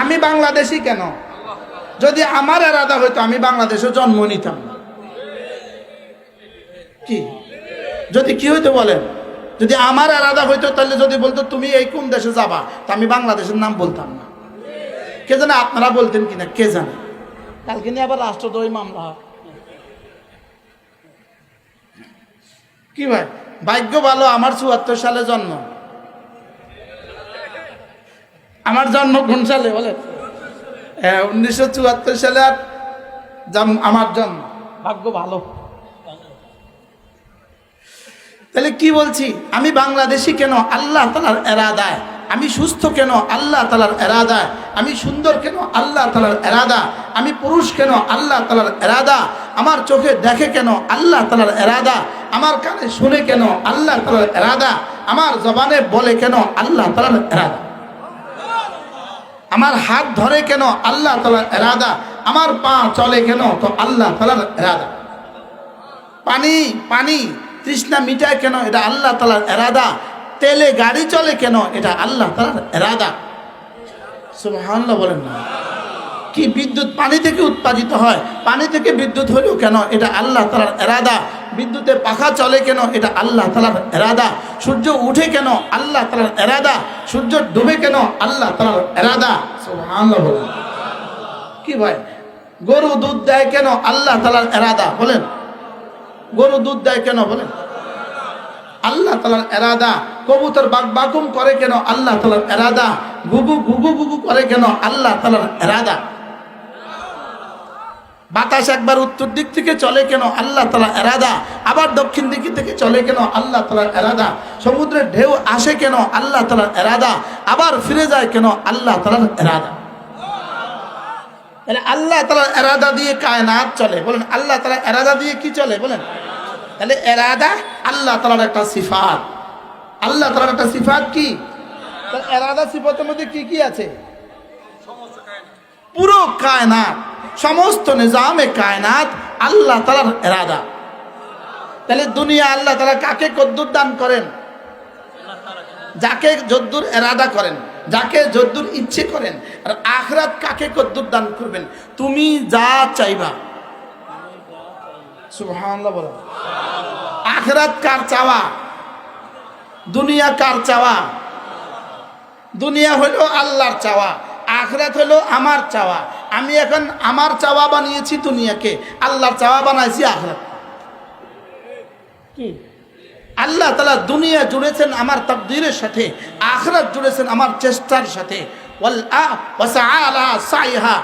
আমি বাংলাদেশি কেন? যদি আমার এরাদা হইতো আমি বাংলাদেশে জন্ম নিতাম না। কি যদি কি হইতো বলেন? যদি আমার এরাদা হইতো তাহলে যদি বলতো তুমি এই কোন দেশে যাবা, তা আমি বাংলাদেশের নাম বলতাম না। কে জানে আপনারা বলতেন কিনা, কে জানে। কালকে নিয়ে আবার রাষ্ট্রদ্রোহী মামলা হয়। কি ভাই, ভাগ্য ভালো আমার 74 সালে জন্ম। আমার জন্ম কোন সালে বলে? 1974 সালে আমার জন্ম। ভাগ্য ভালো। তাহলে কি বলছি, আমি বাংলাদেশি কেন? আল্লাহ তাআলার এরাদায়। আমি সুস্থ কেন? আল্লাহ তাআলার এরাদায়। আমি সুন্দর কেন? আল্লাহ তাআলার এরাদা। আমি পুরুষ কেন? আল্লাহ তাআলার এরাদা। আমার চোখে দেখে কেন? আল্লাহ তাআলার এরাদা। আমার কানে শুনে কেন? আল্লাহ তাআলার এরাদা। আমার জবানে বলে কেন? আল্লাহ তাআলার এরাদা। আমার হাত ধরে কেন? আল্লাহ তাআলার এরাদা। আমার পা চলে কেন? তো আল্লাহ তাআলার এরাদা। পানি পানি তৃষ্ণা মিটায় কেন? এটা আল্লাহ তাআলার এরাদা। তেলে গাড়ি চলে কেন? এটা আল্লাহ তাআলার এরাদা। সুবহানাল্লাহ বলেন না? কি বিদ্যুৎ পানি থেকে উৎপাদিত হয়, পানি থেকে বিদ্যুৎ হলো কেন? এটা আল্লাহ তাআলার এরাদা। বিদ্যুতের পাখা চলে কেন? এটা আল্লাহ তাআলার এরাদা। সূর্য উঠে কেন? আল্লাহ তাআলার এরাদা। সূর্য ডুবে কেন? আল্লাহ তাআলার এরাদা। সুবহানাল্লাহ বলেন। কি ভাই, গরু দুধ দেয় কেন? আল্লাহ তাআলার এরাদা। বলেন, গরু দুধ দেয় কেন? বলেন, আল্লাহ তাআলার এরাদা। কবুতর বাকবাকুম করে কেন? আল্লাহ তাআলার এরাদা। গুগু গুগু গুগু করে কেন? আল্লাহ তাআলার এরাদা। বাতাস একবার উত্তর দিক থেকে চলে কেন? আল্লাহ তাআলার এরাদা। আবার দক্ষিণ দিক থেকে চলে কেন? আল্লাহ তাআলার এরাদা। সমুদ্রের ঢেউ আসে কেন? আল্লাহ তাআলার এরাদা। আবার ফিরে যায় কেন? আল্লাহ তাআলার এরাদা। তাহলে আল্লাহ তাআলার এরাদা দিয়ে কায়নাত চলে। বলেন, আল্লাহ তাআলার এরাদা দিয়ে কি চলে? বলেন, তাহলে এরাদা আল্লাহ তাআলার একটা সিফাত। আল্লাহ তাআলার একটা সিফাত কি? এরাদা সিফাতের মধ্যে কি কি আছে? পুরো কায়নাত, সমস্ত নিজামে কায়নাত আল্লাহ তাআলার এরাদা। তাহলে দুনিয়া আল্লাহ তাআলা কাকে কদ্দুর দান করেন? যাকে যদ্দুর এরাদা করেন, যাকে যদ্দুর ইচ্ছে করেন। আর আখিরাত কাকে কদ্দুর দান করবেন? তুমি যা চাইবা। সুবহানাল্লাহ বলো। আখিরাত কার চাওয়া? দুনিয়া কার চাওয়া? দুনিয়া হলো আল্লাহর চাওয়া, আখিরাত হলো আমার চাওয়া। আমি এখন আমার চাওয়া বানিয়েছি দুনিয়াকে, আল্লাহর চাওয়া বানাইছি আখিরাত। কি আল্লাহ তাআলা দুনিয়া জুড়েছেন আমার তাকদীরের সাথে, আখিরাত জুড়েছেন আমার চেষ্টার সাথে। ওয়াসআ লাহা সাইহা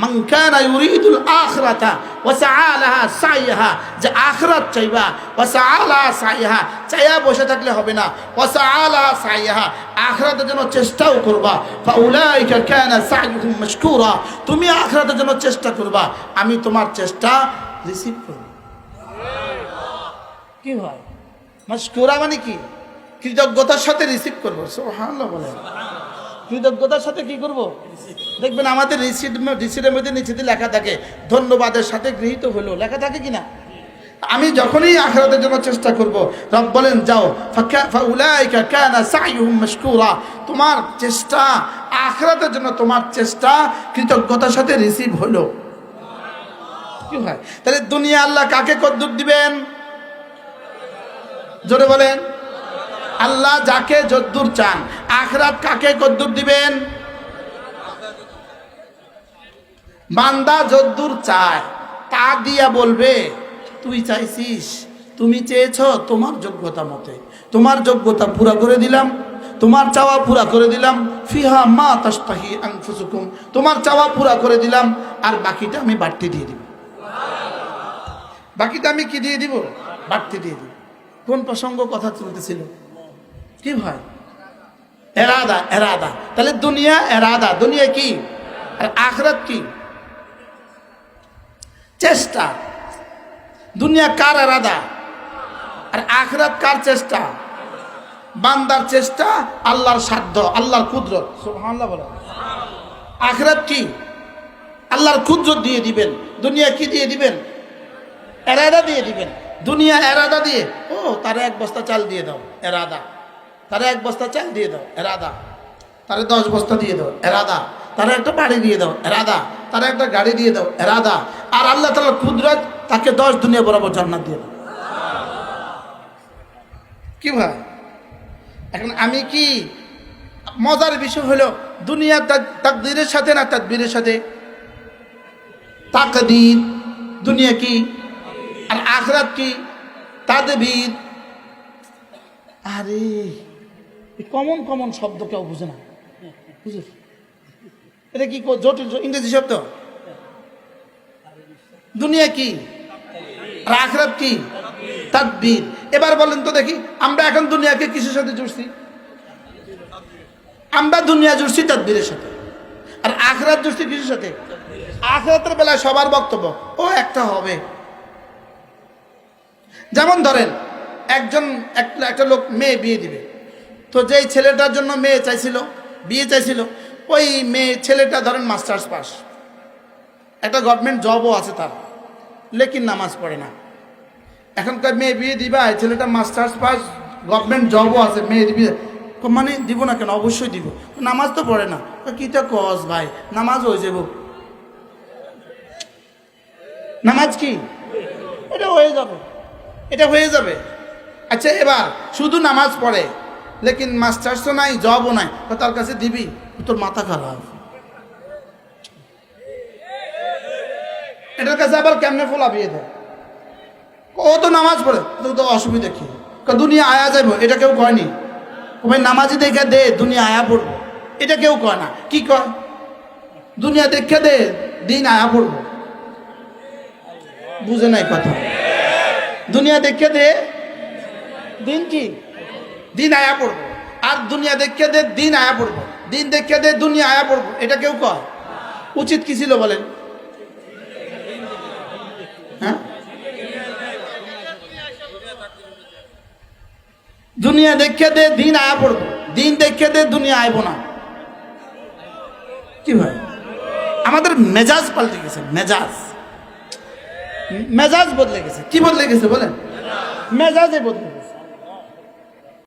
মান কানা ইউরিদুল আখিরাতা ওয়াসআ লাহা সাইহা। যে আখিরাত চাইবা, ওয়াসআ লাহা সাইহা, চাইয়া বসে থাকলে হবে না। ওয়াসআ লাহা সাইহা, আখিরাতের জন্য চেষ্টাও করবা। ফাউলাইকা কানা সাইয়ুহুম মাশকুরা। তুমি আখিরাতের জন্য চেষ্টা করবা, আমি তোমার চেষ্টা রিসিভ করব। কি হয় মাশকুরা মানে কি? কৃতজ্ঞতার সাথে রিসিভ করব। সুবহানাল্লাহ বলেন। কৃতজ্ঞতার সাথে কি করব? দেখবেন আমাদের রিসিটের মধ্যে নিচে দিয়ে লেখা থাকে ধন্যবাদের সাথে গৃহীত হলো, লেখা থাকে কিনা? আমি যখনই আখিরাতের জন্য চেষ্টা করব, রব বলেন যাও ফাউলাইকা কানা সাইয়ুহুম মাশকুরা। তোমার চেষ্টা আখিরাতের জন্য, তোমার চেষ্টা কৃতজ্ঞতার সাথে রিসিভ হলো। কি হয়? তাহলে দুনিয়া আল্লাহ কাকে কদ্দুর দিবেন? জোরে বলেন। আল্লাহ যাকে যদ্দুর চান। আখিরাত কাকে কদ্দুর দিবেন? বান্দা যদ্দুর চায় তা দিয়া বলবে তুই চাইছিস, তুমি চেয়েছো তোমার যোগ্যতা মতে, তোমার যোগ্যতা পুরা করে দিলাম, তোমার চাওয়া পুরা করে দিলাম। ফিহা মা তাশতাহি আনফুসুকুম, তোমার চাওয়া পুরা করে দিলাম, আর বাকিটা আমি বাড়তি দিয়ে দিব। বাকিটা আমি কি দিয়ে দিব? বাড়তি দিয়ে দিব। কোন প্রসঙ্গ কথা চলতেছিল? কি ভাই? এরাদা। এরাদা। তাহলে দুনিয়া এরাদা, দুনিয়া কি? আর আখিরাত কি? চেষ্টা। দুনিয়া কার এরাদা আর আখিরাত কার চেষ্টা? বান্দার চেষ্টা, আল্লাহর সাধ্য, আল্লাহর কুদরত। সুবহানাল্লাহ বলেন। আখিরাত কি? আল্লাহর কুদরত দিয়ে দিবেন। দুনিয়া কি দিয়ে দিবেন? এরাদা দিয়ে দিবেন। দুনিয়া এরাদা দিয়ে, ও তারে 1 বস্তা চাল দিয়ে দাও, এরাদা। তারে 1 বস্তা চাল দিয়ে দাও, এরাদা। তারে 10 বস্তা দিয়ে দাও, এরাদা। তারা একটা বাড়ি দিয়ে দাও এরাদা, তারা একটা গাড়ি দিয়ে দাও এরাদা, আর আল্লাহ তাআলার কুদরত তাকে 10 দুনিয়া বরাবর জান্নাত দিয়ে দাও। কি ভাই, এখন আমি কি, মজার বিষয় হলো দুনিয়া তাকদীরের সাথে না তাদবীরের সাথে? তাকদীর দুনিয়া কি, আর আখিরাত কি তাদবীর। আরে কমন কমন শব্দ কেউ বুঝে না, বুঝে এটা কি জটিল ইংরেজি শব্দ? দুনিয়া কি আর আখিরাত কি তাদবীর। এবার বলেন তো দেখি, আমরা এখন দুনিয়াকে কিসের সাথে জুড়ছি? আমরা দুনিয়া জুড়ছি তাদবীরের সাথে, আর আখিরাত জুড়ছি কিসের সাথে? আখিরাতের বেলায় সবার বক্তব্য ও একটা হবে। যেমন ধরেন একটা লোক মেয়ে বিয়ে দিবে, তো যেই ছেলেটার জন্য মেয়ে চাইছিল, বিয়ে চাইছিল, ওই মেয়ে ছেলেটা ধরেন মাস্টার্স পাস, একটা গভর্নমেন্ট জবও আছে তার, লেকিন নামাজ পড়ে না। এখনকার মেয়ে বিয়ে দিবা, ছেলেটা মাস্টার্স পাস, গভর্নমেন্ট জবও আছে, মেয়ে দিবি মানে দিব না কেন? অবশ্যই দিব, নামাজ তো পড়ে না। কিটা কস ভাই, নামাজ হয়ে যাব, নামাজ কি এটা হয়ে যাবে, এটা হয়ে যাবে। আচ্ছা এবার শুধু নামাজ পড়ে, লেকিন মাস্টার্সও নাই, জবও নাই, তার কাছে দিবি? তোর মাথা খারাপ। এটার কাছে আবার কেমনে ফোলা বিয়ে দেয়? ও তো নামাজ পড়ে, তো অসুবিধা কি? দুনিয়া আয়া যাইব, এটা কেউ কয়নি। ও ভাই নামাজি দেখে দে দুনিয়া আয়া পড়বো, এটা কেউ কয় না। কি কয়? দুনিয়া দেখে দে দিন আয়া পড়বো। বুঝে নাই কথা? দুনিয়া দেখে দে দিন কি, দিন আয়া পড়বো, আর দুনিয়া দেখে দে দিন আয়া পড়বো, দিন দেখে দে দুনিয়া আয়া পড়বো, এটা কেউ কয়? উচিত কি ছিল বলেন? হ্যাঁ, দুনিয়া দেখে দে দিন আয়া পড়বো, দিন দেখে দে দুনিয়া আইব না। কি ভাই, আমাদের মেজাজ পাল্টে গেছে, মেজাজ বদলে গেছে। কি বদলে গেছে বলেন? মেজাজে বদলে।